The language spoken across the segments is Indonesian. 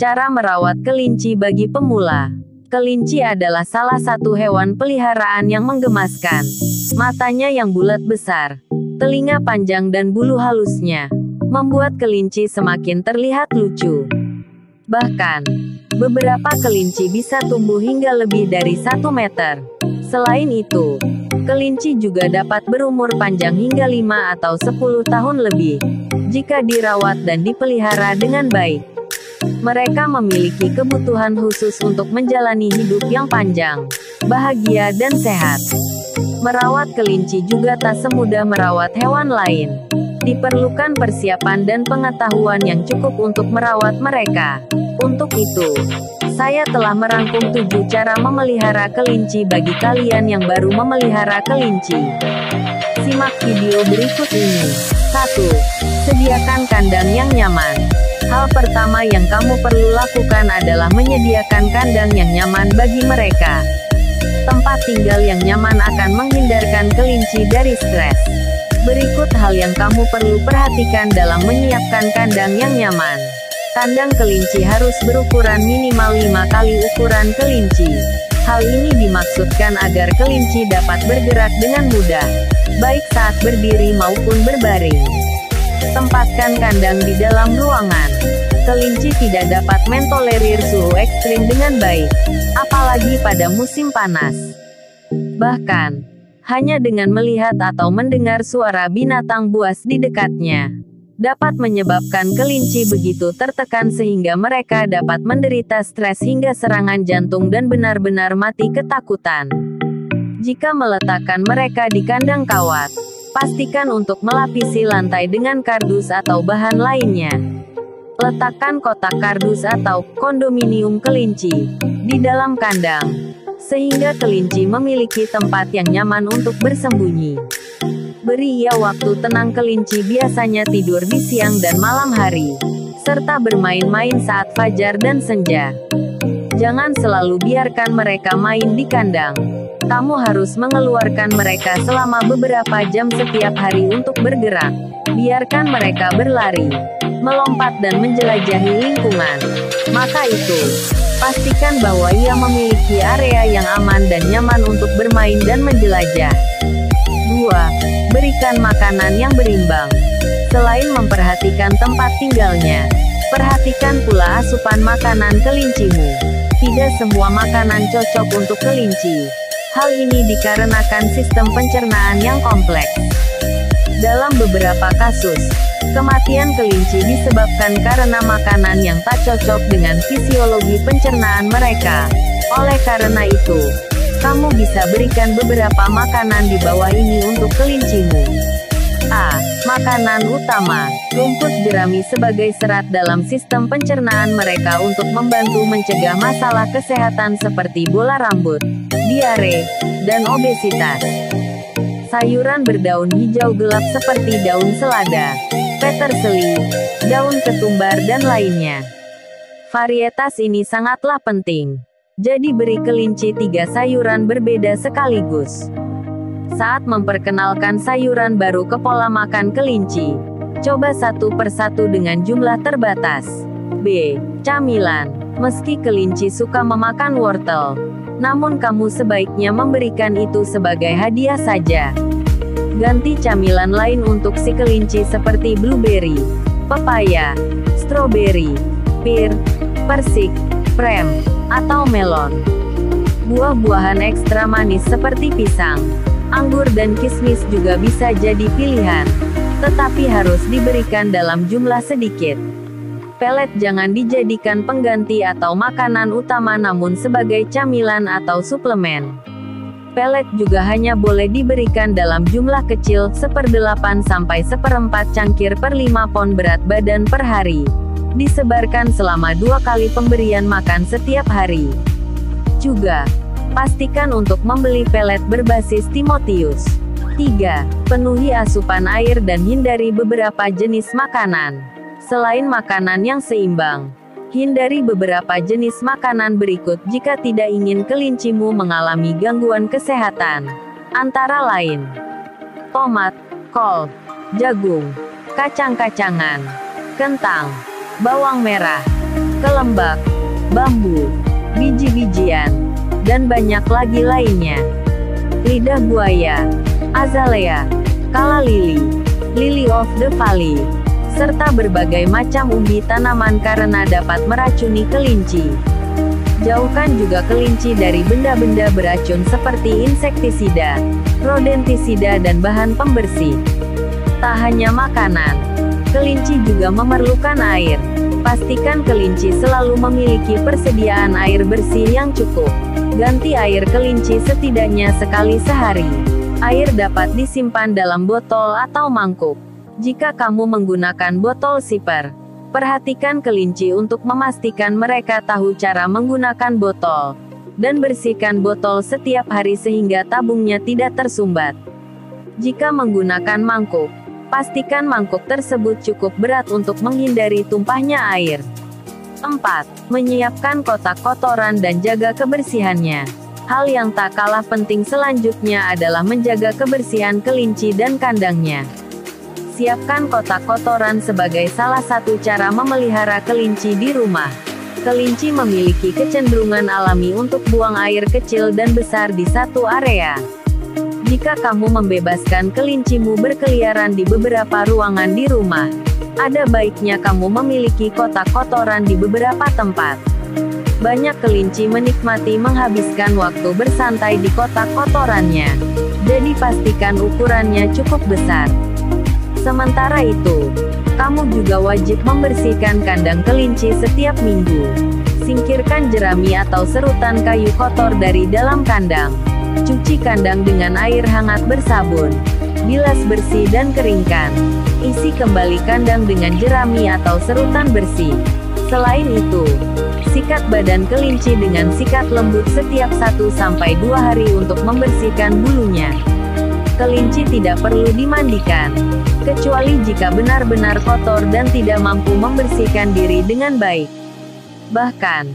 Cara merawat kelinci bagi pemula. Kelinci adalah salah satu hewan peliharaan yang menggemaskan. Matanya yang bulat besar, telinga panjang dan bulu halusnya, membuat kelinci semakin terlihat lucu. Bahkan, beberapa kelinci bisa tumbuh hingga lebih dari 1 meter. Selain itu, kelinci juga dapat berumur panjang hingga 5 atau 10 tahun lebih, jika dirawat dan dipelihara dengan baik. Mereka memiliki kebutuhan khusus untuk menjalani hidup yang panjang, bahagia dan sehat. Merawat kelinci juga tak semudah merawat hewan lain. Diperlukan persiapan dan pengetahuan yang cukup untuk merawat mereka. Untuk itu, saya telah merangkum 7 cara memelihara kelinci bagi kalian yang baru memelihara kelinci. Simak video berikut ini. 1. Sediakan kandang yang nyaman. Hal pertama yang kamu perlu lakukan adalah menyediakan kandang yang nyaman bagi mereka. Tempat tinggal yang nyaman akan menghindarkan kelinci dari stres. Berikut hal yang kamu perlu perhatikan dalam menyiapkan kandang yang nyaman. Kandang kelinci harus berukuran minimal 5 kali ukuran kelinci. Hal ini dimaksudkan agar kelinci dapat bergerak dengan mudah, baik saat berdiri maupun berbaring. Tempatkan kandang di dalam ruangan. Kelinci tidak dapat mentolerir suhu ekstrim dengan baik, apalagi pada musim panas. Bahkan, hanya dengan melihat atau mendengar suara binatang buas di dekatnya, dapat menyebabkan kelinci begitu tertekan sehingga mereka dapat menderita stres hingga serangan jantung dan benar-benar mati ketakutan. Jika meletakkan mereka di kandang kawat, pastikan untuk melapisi lantai dengan kardus atau bahan lainnya. Letakkan kotak kardus atau kondominium kelinci di dalam kandang, sehingga kelinci memiliki tempat yang nyaman untuk bersembunyi. Beri ia waktu tenang. Kelinci biasanya tidur di siang dan malam hari, serta bermain-main saat fajar dan senja. Jangan selalu biarkan mereka main di kandang. Kamu harus mengeluarkan mereka selama beberapa jam setiap hari untuk bergerak. Biarkan mereka berlari, melompat dan menjelajahi lingkungan. Maka itu, pastikan bahwa ia memiliki area yang aman dan nyaman untuk bermain dan menjelajah. 2. Berikan makanan yang berimbang. Selain memperhatikan tempat tinggalnya, perhatikan pula asupan makanan kelincimu. Tidak semua makanan cocok untuk kelinci. Hal ini dikarenakan sistem pencernaan yang kompleks. Dalam beberapa kasus, kematian kelinci disebabkan karena makanan yang tak cocok dengan fisiologi pencernaan mereka. Oleh karena itu, kamu bisa berikan beberapa makanan di bawah ini untuk kelincimu. A. Makanan utama. Rumput jerami sebagai serat dalam sistem pencernaan mereka untuk membantu mencegah masalah kesehatan seperti bola rambut, diare, dan obesitas. Sayuran berdaun hijau gelap seperti daun selada, peterseli, daun ketumbar dan lainnya. Varietas ini sangatlah penting. Jadi beri kelinci 3 sayuran berbeda sekaligus. Saat memperkenalkan sayuran baru ke pola makan kelinci, coba satu persatu dengan jumlah terbatas. B. Camilan. Meski kelinci suka memakan wortel, namun kamu sebaiknya memberikan itu sebagai hadiah saja. Ganti camilan lain untuk si kelinci seperti blueberry, pepaya, stroberi, pir, persik, prem, atau melon. Buah-buahan ekstra manis seperti pisang, anggur dan kismis juga bisa jadi pilihan, tetapi harus diberikan dalam jumlah sedikit. Pelet jangan dijadikan pengganti atau makanan utama namun sebagai camilan atau suplemen. Pelet juga hanya boleh diberikan dalam jumlah kecil, 1/8 sampai 1/4 cangkir per 5 pon berat badan per hari. Disebarkan selama 2 kali pemberian makan setiap hari. Juga, pastikan untuk membeli pelet berbasis Timotius. 3. Penuhi asupan air dan hindari beberapa jenis makanan. Selain makanan yang seimbang, hindari beberapa jenis makanan berikut jika tidak ingin kelincimu mengalami gangguan kesehatan. Antara lain, tomat, kol, jagung, kacang-kacangan, kentang, bawang merah, kelembak, bambu, biji-bijian, dan banyak lagi lainnya. Lidah buaya, azalea, kala lili, lily of the valley, serta berbagai macam umbi tanaman karena dapat meracuni kelinci. Jauhkan juga kelinci dari benda-benda beracun seperti insektisida, rodentisida dan bahan pembersih. Tak hanya makanan, kelinci juga memerlukan air. Pastikan kelinci selalu memiliki persediaan air bersih yang cukup. Ganti air kelinci setidaknya sekali sehari. Air dapat disimpan dalam botol atau mangkuk. Jika kamu menggunakan botol sipper, perhatikan kelinci untuk memastikan mereka tahu cara menggunakan botol, dan bersihkan botol setiap hari sehingga tabungnya tidak tersumbat. Jika menggunakan mangkuk, pastikan mangkuk tersebut cukup berat untuk menghindari tumpahnya air. 4. Menyiapkan kotak kotoran dan jaga kebersihannya. Hal yang tak kalah penting selanjutnya adalah menjaga kebersihan kelinci dan kandangnya. Siapkan kotak kotoran sebagai salah satu cara memelihara kelinci di rumah. Kelinci memiliki kecenderungan alami untuk buang air kecil dan besar di satu area. Jika kamu membebaskan kelincimu berkeliaran di beberapa ruangan di rumah, ada baiknya kamu memiliki kotak kotoran di beberapa tempat. Banyak kelinci menikmati menghabiskan waktu bersantai di kotak kotorannya, jadi pastikan ukurannya cukup besar. Sementara itu, kamu juga wajib membersihkan kandang kelinci setiap minggu. Singkirkan jerami atau serutan kayu kotor dari dalam kandang. Cuci kandang dengan air hangat bersabun. Bilas bersih dan keringkan. Isi kembali kandang dengan jerami atau serutan bersih. Selain itu, sikat badan kelinci dengan sikat lembut setiap 1-2 hari untuk membersihkan bulunya. Kelinci tidak perlu dimandikan, kecuali jika benar-benar kotor dan tidak mampu membersihkan diri dengan baik. Bahkan,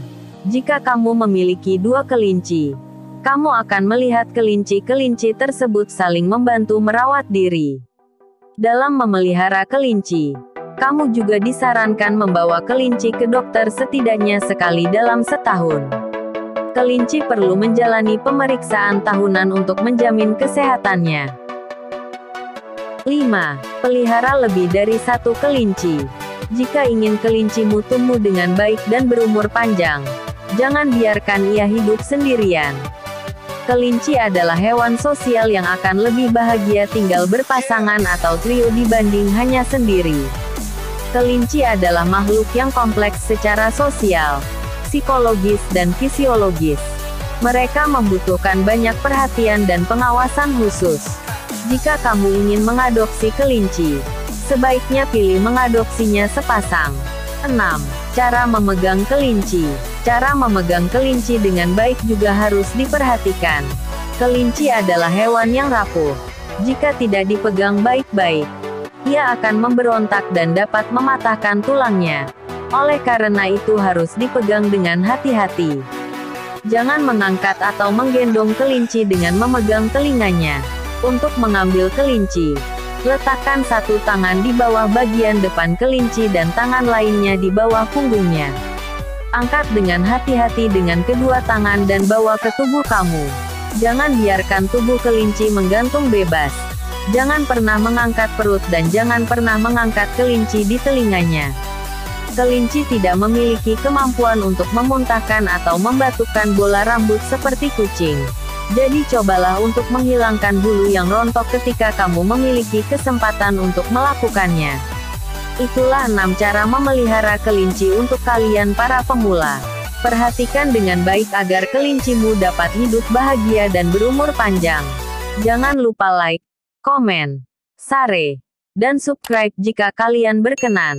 jika kamu memiliki 2 kelinci, kamu akan melihat kelinci-kelinci tersebut saling membantu merawat diri. Dalam memelihara kelinci, kamu juga disarankan membawa kelinci ke dokter setidaknya sekali dalam setahun. Kelinci perlu menjalani pemeriksaan tahunan untuk menjamin kesehatannya. 5. Pelihara lebih dari 1 kelinci. Jika ingin kelincimu tumbuh dengan baik dan berumur panjang, jangan biarkan ia hidup sendirian. Kelinci adalah hewan sosial yang akan lebih bahagia tinggal berpasangan atau trio dibanding hanya sendiri. Kelinci adalah makhluk yang kompleks secara sosial, psikologis dan fisiologis. Mereka membutuhkan banyak perhatian dan pengawasan khusus. Jika kamu ingin mengadopsi kelinci, sebaiknya pilih mengadopsinya sepasang. 6. Cara memegang kelinci. Cara memegang kelinci dengan baik juga harus diperhatikan. Kelinci adalah hewan yang rapuh. Jika tidak dipegang baik-baik, ia akan memberontak dan dapat mematahkan tulangnya. Oleh karena itu harus dipegang dengan hati-hati. Jangan mengangkat atau menggendong kelinci dengan memegang telinganya. Untuk mengambil kelinci, letakkan satu tangan di bawah bagian depan kelinci dan tangan lainnya di bawah punggungnya. Angkat dengan hati-hati dengan kedua tangan dan bawa ke tubuh kamu. Jangan biarkan tubuh kelinci menggantung bebas. Jangan pernah mengangkat perut dan jangan pernah mengangkat kelinci di telinganya. Kelinci tidak memiliki kemampuan untuk memuntahkan atau membatukan bola rambut seperti kucing. Jadi cobalah untuk menghilangkan bulu yang rontok ketika kamu memiliki kesempatan untuk melakukannya. Itulah 6 cara memelihara kelinci untuk kalian para pemula. Perhatikan dengan baik agar kelincimu dapat hidup bahagia dan berumur panjang. Jangan lupa like, komen, share, dan subscribe jika kalian berkenan.